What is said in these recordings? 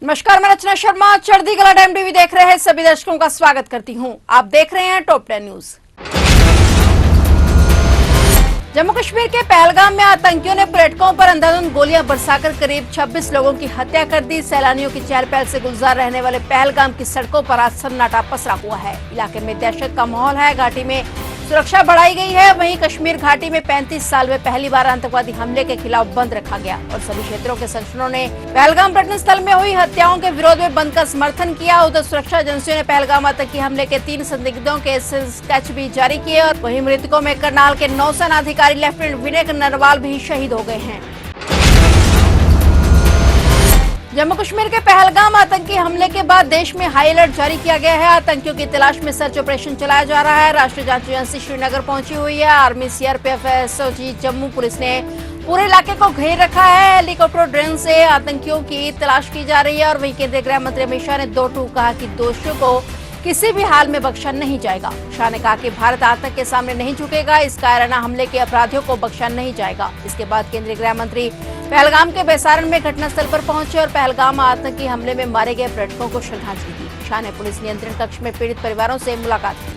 नमस्कार, मैं रचना शर्मा चढ़ती कला टाइम टीवी देख रहे हैं सभी दर्शकों का स्वागत करती हूं। आप देख रहे हैं टॉप 10 न्यूज। जम्मू कश्मीर के पहलगाम में आतंकियों ने पर्यटकों पर अंधाधुंध गोलियां बरसाकर करीब 26 लोगों की हत्या कर दी। सैलानियों की चहल पहल से गुलजार रहने वाले पहलगाम की सड़कों पर आज सन्नाटा पसरा हुआ है। इलाके में दहशत का माहौल है। घाटी में सुरक्षा बढ़ाई गई है। वहीं कश्मीर घाटी में 35 साल में पहली बार आतंकवादी हमले के खिलाफ बंद रखा गया और सभी क्षेत्रों के संगठनों ने पहलगाम पर्यटन स्थल में हुई हत्याओं के विरोध में बंद का समर्थन किया। उधर सुरक्षा एजेंसियों ने पहलगाम आतंकी हमले के 3 संदिग्धों के स्केच भी जारी किए और वहीं मृतकों में करनाल के नौसेना अधिकारी लेफ्टिनेंट विनय नरवाल भी शहीद हो गए हैं। जम्मू कश्मीर के पहलगाम आतंकी हमले के बाद देश में हाई अलर्ट जारी किया गया है। आतंकियों की तलाश में सर्च ऑपरेशन चलाया जा रहा है। राष्ट्रीय जांच एजेंसी श्रीनगर पहुंची हुई है। Army, CRPF, SOG, Jammu police ने पूरे इलाके को घेर रखा है। हेलीकॉप्टर, ड्रोन से आतंकियों की तलाश की जा रही है और वहीं केंद्रीय गृह मंत्री अमित शाह ने 2 टूक कहा कि दोषियों को किसी भी हाल में बख्शा नहीं जाएगा। शाह ने कहा कि भारत आतंक के सामने नहीं झुकेगा। इस कायराना हमले के अपराधियों को बख्शा नहीं जाएगा। इसके बाद केंद्रीय गृह मंत्री पहलगाम के बैसारण में घटनास्थल पर पहुंचे और पहलगाम आतंकी हमले में मारे गए पर्यटकों को श्रद्धांजलि दी। शाह ने पुलिस नियंत्रण कक्ष में पीड़ित परिवारों से मुलाकात की।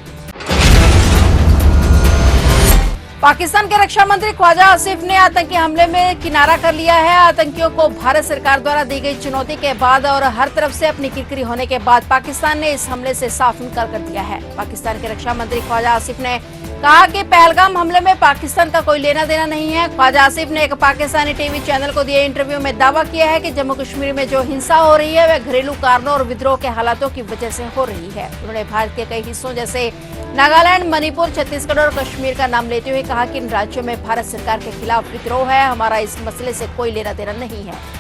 पाकिस्तान के रक्षा मंत्री ख्वाजा आसिफ ने आतंकी हमले में किनारा कर लिया है। आतंकियों को भारत सरकार द्वारा दी गई चुनौती के बाद और हर तरफ से अपनी किरकिरी होने के बाद पाकिस्तान ने इस हमले से साफ इनकार कर दिया है। पाकिस्तान के रक्षा मंत्री ख्वाजा आसिफ ने कहा कि पहलगाम हमले में पाकिस्तान का कोई लेना देना नहीं है। ख्वाजा आसिफ ने एक पाकिस्तानी टीवी चैनल को दिए इंटरव्यू में दावा किया है कि जम्मू कश्मीर में जो हिंसा हो रही है वह घरेलू कारणों और विद्रोह के हालातों की वजह से हो रही है। उन्होंने भारत के कई हिस्सों जैसे नागालैंड, मणिपुर, छत्तीसगढ़ और कश्मीर का नाम लेते हुए कहा कि इन राज्यों में भारत सरकार के खिलाफ विद्रोह है। हमारा इस मसले से कोई लेना देना नहीं है।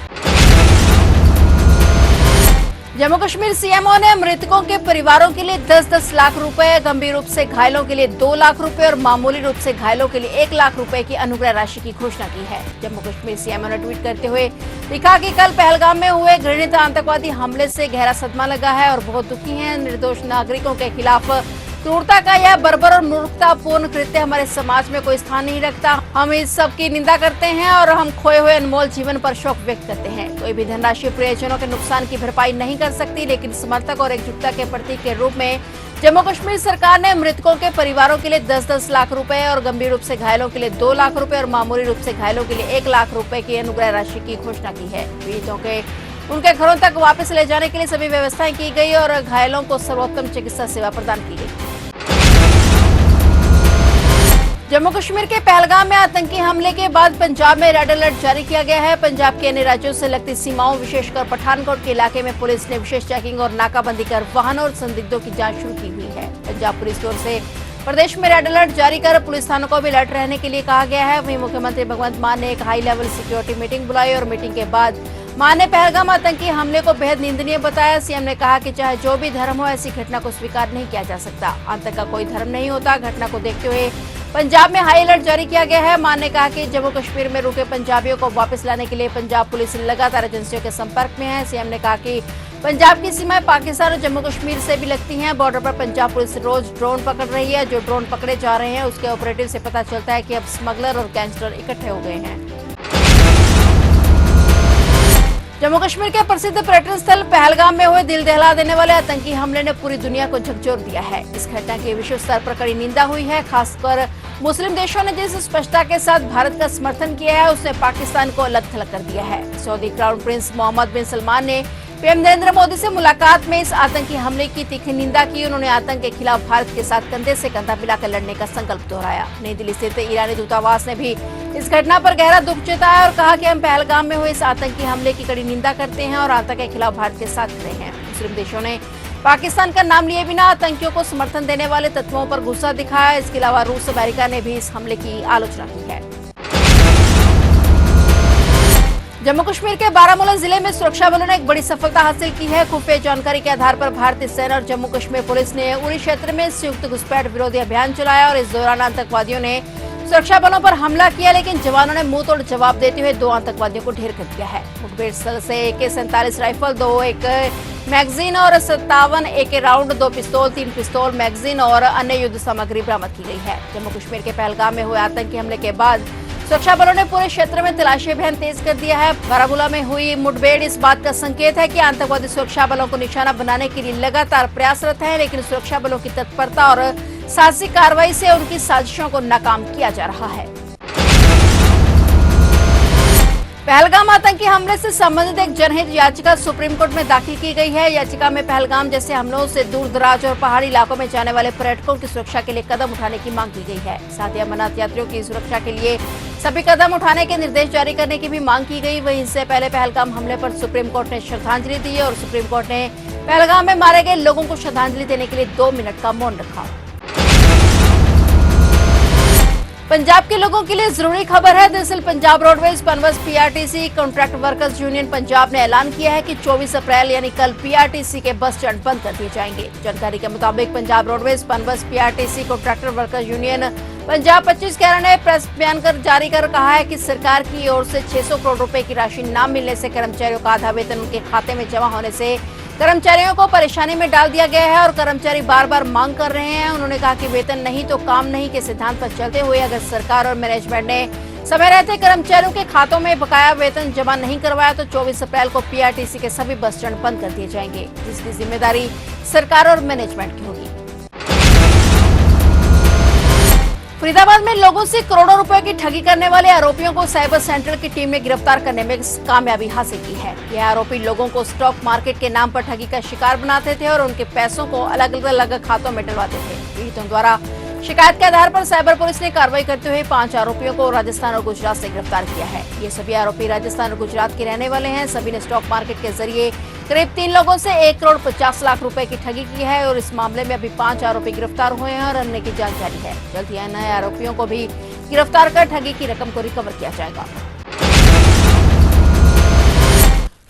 जम्मू कश्मीर सीएमओ ने मृतकों के परिवारों के लिए 10-10 लाख रुपए, गंभीर रूप से घायलों के लिए 2 लाख रुपए और मामूली रूप से घायलों के लिए 1 लाख रुपए की अनुग्रह राशि की घोषणा की है। जम्मू कश्मीर सीएमओ ने ट्वीट करते हुए लिखा कि कल पहलगाम में हुए घृणित आतंकवादी हमले से गहरा सदमा लगा है और बहुत दुखी हैं। निर्दोष नागरिकों के खिलाफ क्रूरता का यह बर्बर और मूर्खतापूर्ण कृत्य हमारे समाज में कोई स्थान नहीं रखता। हम इस सब की निंदा करते हैं और हम खोए हुए अनमोल जीवन पर शोक व्यक्त करते हैं। कोई भी धनराशि प्रियजनों के नुकसान की भरपाई नहीं कर सकती, लेकिन समर्थक और एकजुटता के प्रतीक के रूप में जम्मू कश्मीर सरकार ने मृतकों के परिवारों के लिए 10-10 लाख रुपए और गंभीर रूप से घायलों के लिए 2 लाख रुपए और मामूली रूप से घायलों के लिए 1 लाख रुपए की अनुग्रह राशि की घोषणा की है। पीड़ितों के उनके घरों तक वापस ले जाने के लिए सभी व्यवस्थाएं की गई और घायलों को सर्वोत्तम चिकित्सा सेवा प्रदान की गई। जम्मू कश्मीर के पहलगाम में आतंकी हमले के बाद पंजाब में रेड अलर्ट जारी किया गया है। पंजाब के अन्य राज्यों से लगती सीमाओं, विशेषकर पठानकोट के इलाके में पुलिस ने विशेष चेकिंग और नाकाबंदी कर वाहनों और संदिग्धों की जांच शुरू की हुई है। पंजाब पुलिस की ओर से प्रदेश में रेड अलर्ट जारी कर पुलिस थानों को भी अलर्ट रहने के लिए कहा गया है। वहीं मुख्यमंत्री भगवंत मान ने एक हाई लेवल सिक्योरिटी मीटिंग बुलाई और मीटिंग के बाद मान ने पहलगाम आतंकी हमले को बेहद निंदनीय बताया। सीएम ने कहा कि चाहे जो भी धर्म हो, ऐसी घटना को स्वीकार नहीं किया जा सकता। आतंक का कोई धर्म नहीं होता। घटना को देखते हुए पंजाब में हाई अलर्ट जारी किया गया है। मान ने कहा कि जम्मू कश्मीर में रुके पंजाबियों को वापस लाने के लिए पंजाब पुलिस लगातार एजेंसियों के संपर्क में है। सीएम ने कहा कि पंजाब की सीमाएं पाकिस्तान और जम्मू कश्मीर से भी लगती हैं। बॉर्डर पर पंजाब पुलिस रोज ड्रोन पकड़ रही है। जो ड्रोन पकड़े जा रहे हैं उसके ऑपरेटिव से पता चलता है कि अब स्मगलर और गैंगस्टर इकट्ठे हो गए हैं। जम्मू कश्मीर के प्रसिद्ध पर्यटन स्थल पहलगाम में हुए दिल दहला देने वाले आतंकी हमले ने पूरी दुनिया को झकझोर दिया है। इस घटना की विश्व स्तर पर कड़ी निंदा हुई है। खासकर मुस्लिम देशों ने जिस स्पष्टता के साथ भारत का समर्थन किया है, उसने पाकिस्तान को अलग थलग कर दिया है। सऊदी क्राउन प्रिंस मोहम्मद बिन सलमान ने पीएम नरेंद्र मोदी से मुलाकात में इस आतंकी हमले की तीखी निंदा की। उन्होंने आतंक के खिलाफ भारत के साथ कंधे से कंधा मिलाकर लड़ने का संकल्प दोहराया। नई दिल्ली स्थित ईरानी दूतावास ने भी इस घटना पर गहरा दुख जताया और कहा कि हम पहलगाम में हुए इस आतंकी हमले की कड़ी निंदा करते हैं और आतंक के खिलाफ भारत के साथ खड़े हैं। मुस्लिम देशों ने पाकिस्तान का नाम लिए बिना आतंकियों को समर्थन देने वाले तत्वों पर गुस्सा दिखाया। इसके अलावा रूस, अमेरिका ने भी इस हमले की आलोचना की है। जम्मू कश्मीर के बारामूला जिले में सुरक्षा बलों ने एक बड़ी सफलता हासिल की है। खुफिया जानकारी के आधार पर भारतीय सेना और जम्मू कश्मीर पुलिस ने उरी क्षेत्र में संयुक्त घुसपैठ विरोधी अभियान चलाया और इस दौरान आतंकवादियों ने सुरक्षा बलों पर हमला किया, लेकिन जवानों ने मुंह तोड़ जवाब देते हुए 2 आतंकवादियों को ढेर कर दिया है। मुठभेड़ स्थल से AK-47 राइफल, 2 AK मैगजीन और 57 AK राउंड, 2 पिस्तौल, 3 पिस्तौल, मैगजीन और अन्य युद्ध सामग्री बरामद की गई है। जम्मू कश्मीर के पहलगाम में हुए आतंकी हमले के बाद सुरक्षा बलों ने पूरे क्षेत्र में तलाशी अभियान तेज कर दिया है। बारामूला में हुई मुठभेड़ इस बात का संकेत है कि आतंकवादी सुरक्षा बलों को निशाना बनाने के लिए लगातार प्रयासरत हैं, लेकिन सुरक्षा बलों की तत्परता और साहसिक कार्रवाई से उनकी साजिशों को नाकाम किया जा रहा है। पहलगाम आतंकी हमले से संबंधित एक जनहित याचिका सुप्रीम कोर्ट में दाखिल की गई है। याचिका में पहलगाम जैसे हमलों से दूर दराज और पहाड़ी इलाकों में जाने वाले पर्यटकों की सुरक्षा के लिए कदम उठाने की मांग की गई है। साथ ही अमरनाथ यात्रियों की सुरक्षा के लिए सभी कदम उठाने के निर्देश जारी करने की भी मांग की गई। वहीं इससे पहले पहलगाम हमले पर सुप्रीम कोर्ट ने श्रद्धांजलि दी और सुप्रीम कोर्ट ने पहलगाम में मारे गए लोगों को श्रद्धांजलि देने के लिए 2 मिनट का मौन रखा। पंजाब के लोगों के लिए जरूरी खबर है। दरअसल Punjab roadways PUNBUS PRTC contract workers union Punjab ने ऐलान किया है कि 24 अप्रैल यानी कल पीआरटीसी के बस स्टैंड बंद कर दिए जाएंगे। जानकारी के मुताबिक Punjab roadways PUNBUS PRTC contractor workers union Punjab 25 11 ने प्रेस बयान जारी कर कहा है कि सरकार की ओर से 600 करोड़ रुपए की राशि न मिलने से कर्मचारियों का आधा वेतन उनके खाते में जमा होने से कर्मचारियों को परेशानी में डाल दिया गया है और कर्मचारी बार बार मांग कर रहे हैं। उन्होंने कहा कि वेतन नहीं तो काम नहीं के सिद्धांत पर चलते हुए अगर सरकार और मैनेजमेंट ने समय रहते कर्मचारियों के खातों में बकाया वेतन जमा नहीं करवाया तो 24 अप्रैल को पीआरटीसी के सभी बस स्टैंड बंद कर दिए जाएंगे, जिसकी जिम्मेदारी सरकार और मैनेजमेंट की होगी। फरीदाबाद में लोगों से करोड़ों रुपए की ठगी करने वाले आरोपियों को साइबर सेंटर की टीम ने गिरफ्तार करने में कामयाबी हासिल की है। यह आरोपी लोगों को स्टॉक मार्केट के नाम पर ठगी का शिकार बनाते थे और उनके पैसों को अलग अलग खातों में डलवाते थे। पीड़ितों द्वारा शिकायत के आधार पर साइबर पुलिस ने कार्रवाई करते हुए 5 आरोपियों को राजस्थान और गुजरात से गिरफ्तार किया है। ये सभी आरोपी राजस्थान और गुजरात के रहने वाले हैं। सभी ने स्टॉक मार्केट के जरिए करीब 3 लोगों से 1 करोड़ 50 लाख रुपए की ठगी की है और इस मामले में अभी 5 आरोपी गिरफ्तार हुए हैं और अन्य की जांच जारी है। जल्द ही नए आरोपियों को भी गिरफ्तार कर ठगी की रकम को रिकवर किया जाएगा।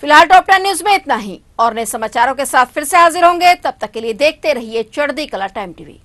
फिलहाल टॉप 10 न्यूज में इतना ही और नए समाचारों के साथ फिर से हाजिर होंगे। तब तक के लिए देखते रहिए चढ़ती कला टाइम टीवी।